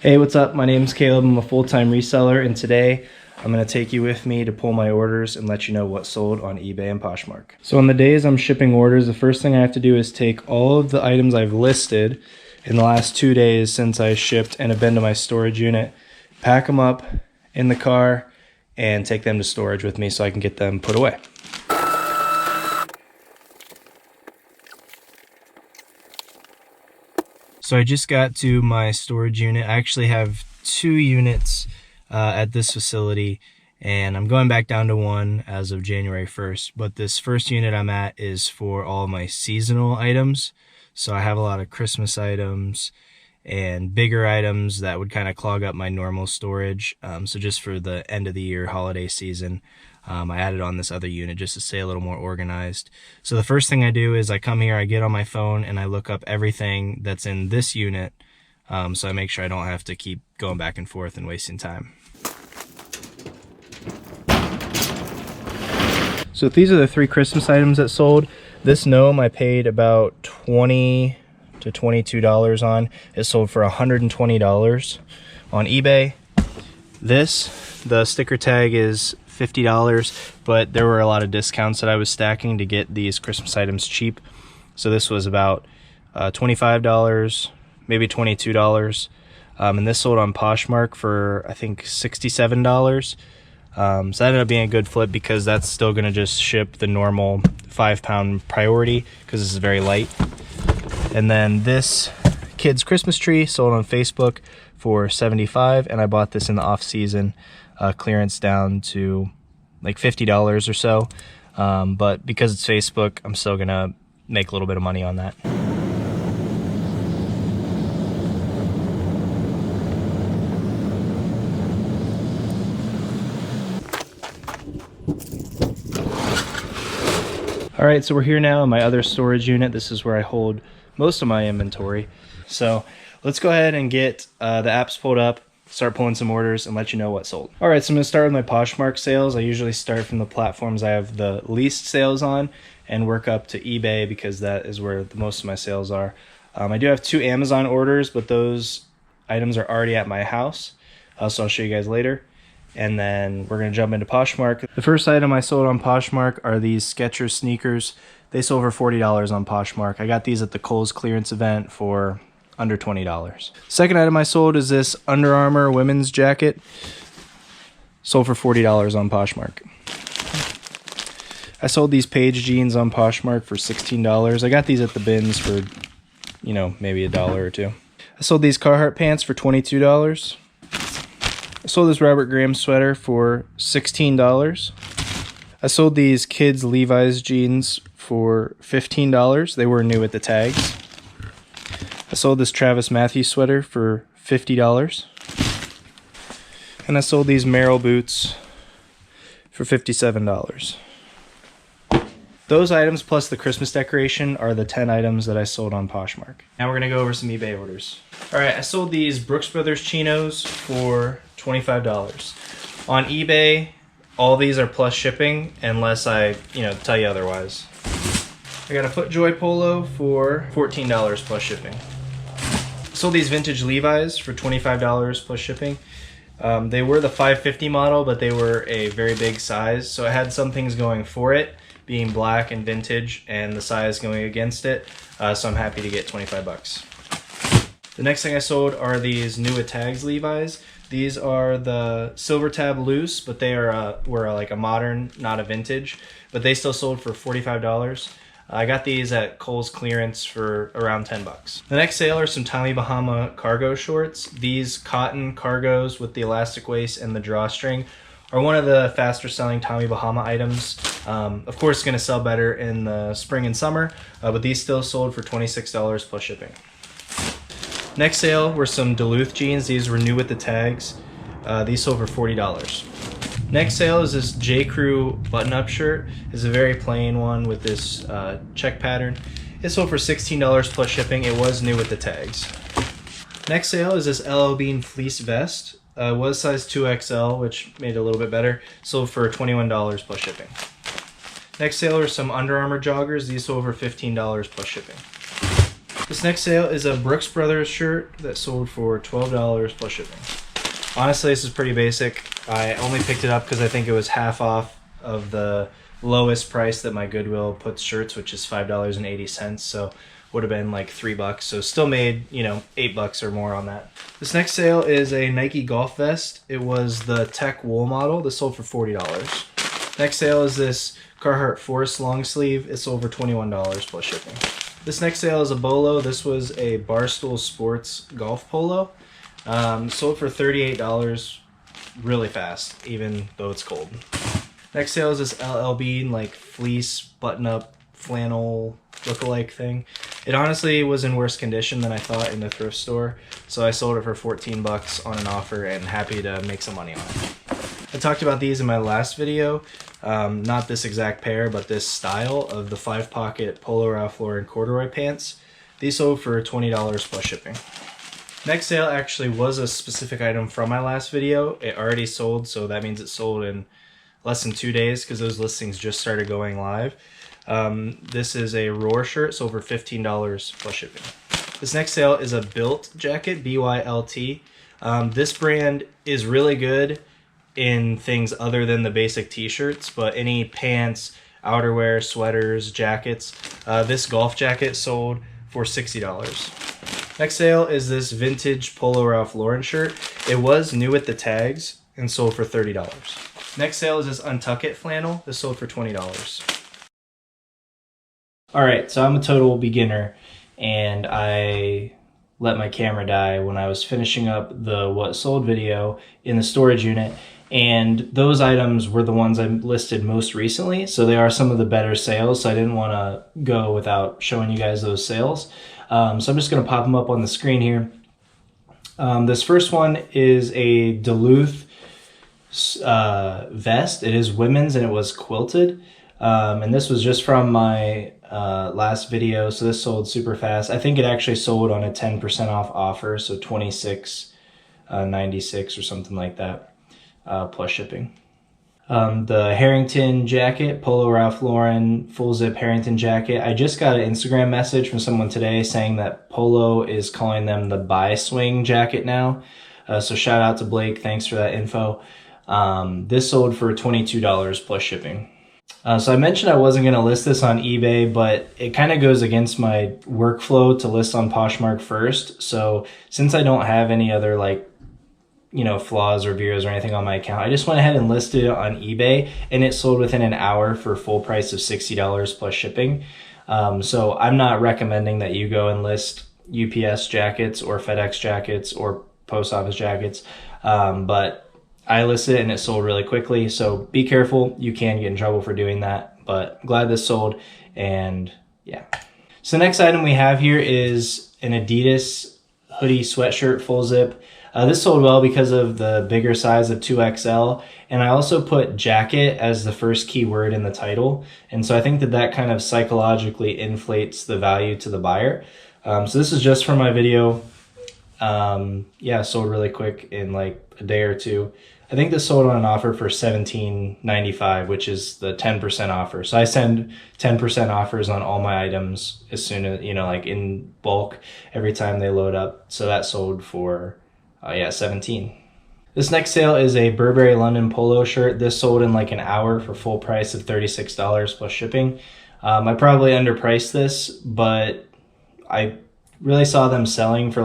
Hey, what's up? My name's Caleb. I'm a full-time reseller, and today I'm going to take you with me to pull my orders and let you know what sold on eBay and Poshmark. So on the days I'm shipping orders, the first thing I have to do is take all of the items I've listed in the last 2 days since I shipped and have been to my storage unit, pack them up in the car, and take them to storage with me so I can get them put away. So I just got to my storage unit. I actually have 2 units at this facility, and I'm going back down to 1 as of January 1st. But this first unit I'm at is for all my seasonal items. So I have a lot of Christmas items and bigger items that would kind of clog up my normal storage. So just for the end of the year holiday season, I added on this other unit just to stay a little more organized. So the first thing I do is I come here, I get on my phone, and I look up everything that's in this unit. So I make sure I don't have to keep going back and forth and wasting time. So these are the 3 Christmas items that sold. This gnome I paid about $20 to $22 on. It sold for $120 on eBay. The sticker tag is $50, but there were a lot of discounts that I was stacking to get these Christmas items cheap. So this was about $25, maybe $22. And this sold on Poshmark for, I think, $67. So that ended up being a good flip because that's still going to just ship the normal 5-pound priority because this is very light. And then this kid's Christmas tree sold on Facebook for $75, and I bought this in the off-season clearance down to like $50 or so. But because it's Facebook, I'm still going to make a little bit of money on that. All right, so we're here now in my other storage unit. This is where I hold most of my inventory. So let's go ahead and get the apps pulled up, start pulling some orders, and let you know what sold. All right, so I'm gonna start with my Poshmark sales. I usually start from the platforms I have the least sales on and work up to eBay because that is where most of my sales are. I do have 2 Amazon orders, but those items are already at my house, so I'll show you guys later. And then we're gonna jump into Poshmark. The first item I sold on Poshmark are these Skechers sneakers. They sold for $40 on Poshmark. I got these at the Kohl's clearance event for under $20. Second item I sold is this Under Armour women's jacket. Sold for $40 on Poshmark. I sold these Page jeans on Poshmark for $16. I got these at the bins for, you know, maybe $1 or $2. I sold these Carhartt pants for $22. I sold this Robert Graham sweater for $16. I sold these kids Levi's jeans for $15. They were new at the tags. I sold this Travis Matthews sweater for $50. And I sold these Merrell boots for $57. Those items plus the Christmas decoration are the 10 items that I sold on Poshmark. Now we're gonna go over some eBay orders. All right, I sold these Brooks Brothers chinos for $25. On eBay, all these are plus shipping unless I, tell you otherwise. I got a FootJoy polo for $14 plus shipping. Sold these vintage Levi's for $25 plus shipping. They were the 550 model, but they were a very big size, so it had some things going for it, being black and vintage, and the size going against it, so I'm happy to get 25 bucks. The next thing I sold are these new at tags Levi's. These are the silver tab loose, but they were like a modern, not a vintage, but they still sold for $45. I got these at Kohl's clearance for around 10 bucks. The next sale are some Tommy Bahama cargo shorts. These cotton cargos with the elastic waist and the drawstring are one of the faster selling Tommy Bahama items. Of course, it's gonna sell better in the spring and summer, but these still sold for $26 plus shipping. Next sale were some Duluth jeans. These were new with the tags. These sold for $40. Next sale is this J. Crew button-up shirt. It's a very plain one with this check pattern. It sold for $16 plus shipping. It was new with the tags. Next sale is this LL Bean fleece vest. It was size 2XL, which made it a little bit better. Sold for $21 plus shipping. Next sale are some Under Armour joggers. These sold for $15 plus shipping. This next sale is a Brooks Brothers shirt that sold for $12 plus shipping. Honestly, this is pretty basic. I only picked it up because I think it was half off of the lowest price that my Goodwill puts shirts, which is $5.80. So would have been like $3. So still made, you know, $8 or more on that. This next sale is a Nike golf vest. It was the Tech wool model. This sold for $40. Next sale is this Carhartt Force long sleeve. It sold for $21 plus shipping. This next sale is a bolo. This was a Barstool Sports golf polo. Sold for $38 really fast, even though it's cold. Next sale is this LL Bean like fleece button-up flannel look-alike thing. It honestly was in worse condition than I thought in the thrift store, so I sold it for $14 on an offer and happy to make some money on it. I talked about these in my last video. Not this exact pair, but this style of the 5-pocket Polo Ralph Lauren corduroy pants. These sold for $20 plus shipping. Next sale actually was a specific item from my last video. It already sold, so that means it sold in less than 2 days because those listings just started going live. This is a Roar shirt, sold for $15 plus shipping. This next sale is a Built jacket, B-Y-L-T. This brand is really good in things other than the basic t-shirts, but any pants, outerwear, sweaters, jackets. This golf jacket sold for $60. Next sale is this vintage Polo Ralph Lauren shirt. It was new with the tags and sold for $30. Next sale is this Untuck It flannel. This sold for $20. All right, so I'm a total beginner and I let my camera die when I was finishing up the what sold video in the storage unit, and those items were the ones I listed most recently, so they are some of the better sales, so I didn't want to go without showing you guys those sales. So I'm just going to pop them up on the screen here. This first one is a Duluth vest. It is women's and it was quilted, and this was just from my last video, so this sold super fast. I think it actually sold on a 10% off offer, so $26.96 or something like that, plus shipping. The Harrington jacket, Polo Ralph Lauren full zip Harrington jacket. I just got an Instagram message from someone today saying that Polo is calling them the Buy Swing jacket now. So shout out to Blake, thanks for that info. This sold for $22 plus shipping. So I mentioned I wasn't going to list this on eBay, but it kind of goes against my workflow to list on Poshmark first. So since I don't have any other flaws or reviews or anything on my account, I just went ahead and listed it on eBay, and it sold within an hour for full price of $60 plus shipping. So I'm not recommending that you go and list UPS jackets or FedEx jackets or post office jackets, but I listed it and it sold really quickly, so be careful. You can get in trouble for doing that, but I'm glad this sold, and yeah. So the next item we have here is an Adidas hoodie sweatshirt full zip. This sold well because of the bigger size of 2XL, and I also put jacket as the first keyword in the title, and so I think that kind of psychologically inflates the value to the buyer. So this is just for my video. Yeah, sold really quick in like a day or two. I think this sold on an offer for $17.95, which is the 10% offer. So I send 10% offers on all my items as soon as, like in bulk every time they load up. So that sold for, $17. This next sale is a Burberry London polo shirt. This sold in like an hour for full price of $36 plus shipping. I probably underpriced this, but I really saw them selling for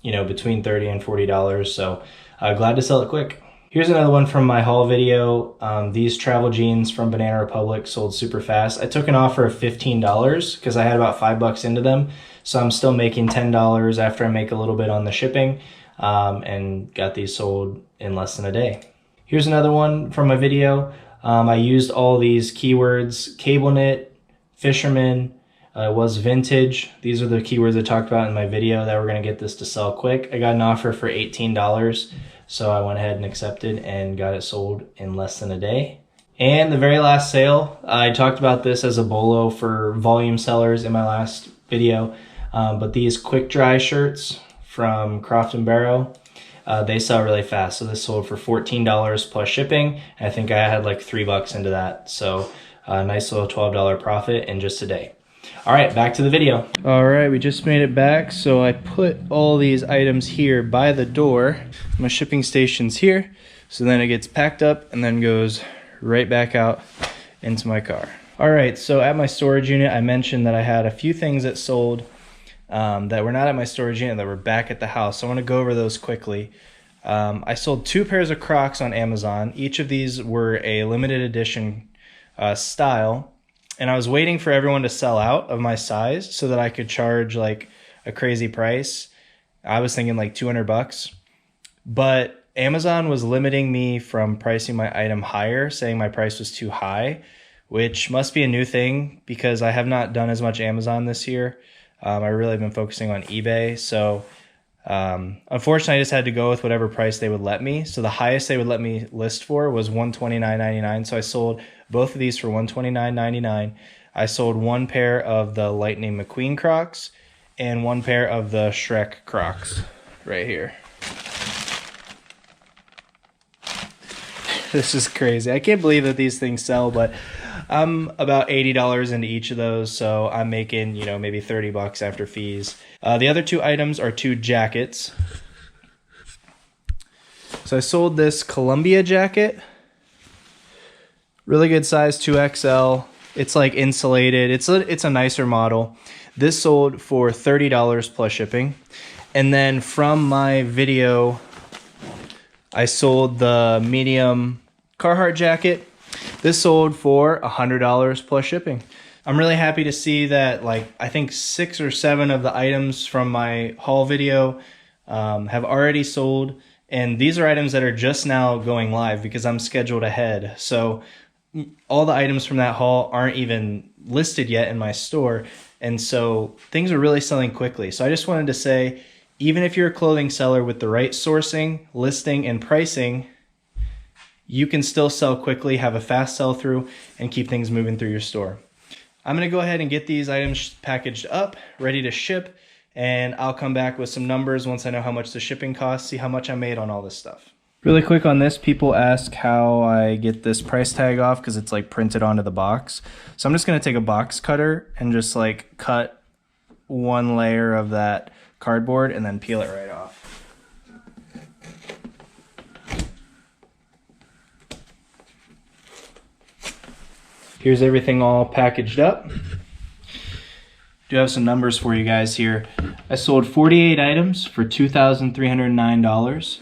between $30 and $40. So glad to sell it quick. Here's another one from my haul video. These travel jeans from Banana Republic sold super fast. I took an offer of $15 because I had about $5 into them. So I'm still making $10 after I make a little bit on the shipping, and got these sold in less than a day. Here's another one from my video. I used all these keywords: cable knit, fisherman, was vintage. These are the keywords I talked about in my video that were going to get this to sell quick. I got an offer for $18, so I went ahead and accepted and got it sold in less than a day. And the very last sale, I talked about this as a bolo for volume sellers in my last video, but these quick dry shirts from Croft & Barrow, they sell really fast. So this sold for $14 plus shipping. And I think I had like $3 into that. So a nice little $12 profit in just a day. All right, back to the video. All right, we just made it back. So I put all these items here by the door. My shipping station's here. So then it gets packed up and then goes right back out into my car. All right, so at my storage unit, I mentioned that I had a few things that sold that were not at my storage unit that were back at the house. So I want to go over those quickly. I sold 2 pairs of Crocs on Amazon. Each of these were a limited edition style. And I was waiting for everyone to sell out of my size so that I could charge like a crazy price. I was thinking like $200, but Amazon was limiting me from pricing my item higher, saying my price was too high, which must be a new thing because I have not done as much Amazon this year. I really have been focusing on eBay. So unfortunately, I just had to go with whatever price they would let me. So the highest they would let me list for was $129.99. So I sold both of these for $129.99. I sold 1 pair of the Lightning McQueen Crocs and 1 pair of the Shrek Crocs right here. This is crazy. I can't believe that these things sell, but I'm about $80 into each of those, so I'm making, maybe $30 after fees. The other 2 items are 2 jackets. So I sold this Columbia jacket. Really good size, 2XL. It's like insulated. It's a nicer model. This sold for $30 plus shipping. And then from my video, I sold the medium Carhartt jacket. This sold for $100 plus shipping. I'm really happy to see that I think 6 or 7 of the items from my haul video have already sold. And these are items that are just now going live because I'm scheduled ahead. So all the items from that haul aren't even listed yet in my store. And so things are really selling quickly. So I just wanted to say, even if you're a clothing seller with the right sourcing, listing, and pricing, you can still sell quickly, have a fast sell through, and keep things moving through your store. I'm gonna go ahead and get these items packaged up, ready to ship, and I'll come back with some numbers once I know how much the shipping costs, see how much I made on all this stuff. Really quick on this, people ask how I get this price tag off because it's printed onto the box. So I'm just gonna take a box cutter and just cut 1 layer of that cardboard and then peel it right off. Here's everything all packaged up. Do have some numbers for you guys here. I sold 48 items for $2,309.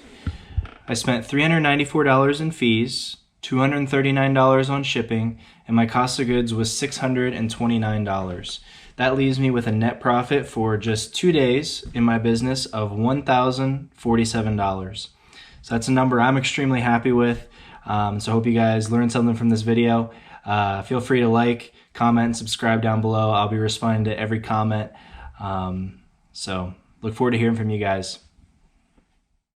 I spent $394 in fees, $239 on shipping, and my cost of goods was $629. That leaves me with a net profit for just 2 days in my business of $1,047. So that's a number I'm extremely happy with. So I hope you guys learned something from this video. Feel free to like, comment, and subscribe down below. I'll be responding to every comment. So look forward to hearing from you guys.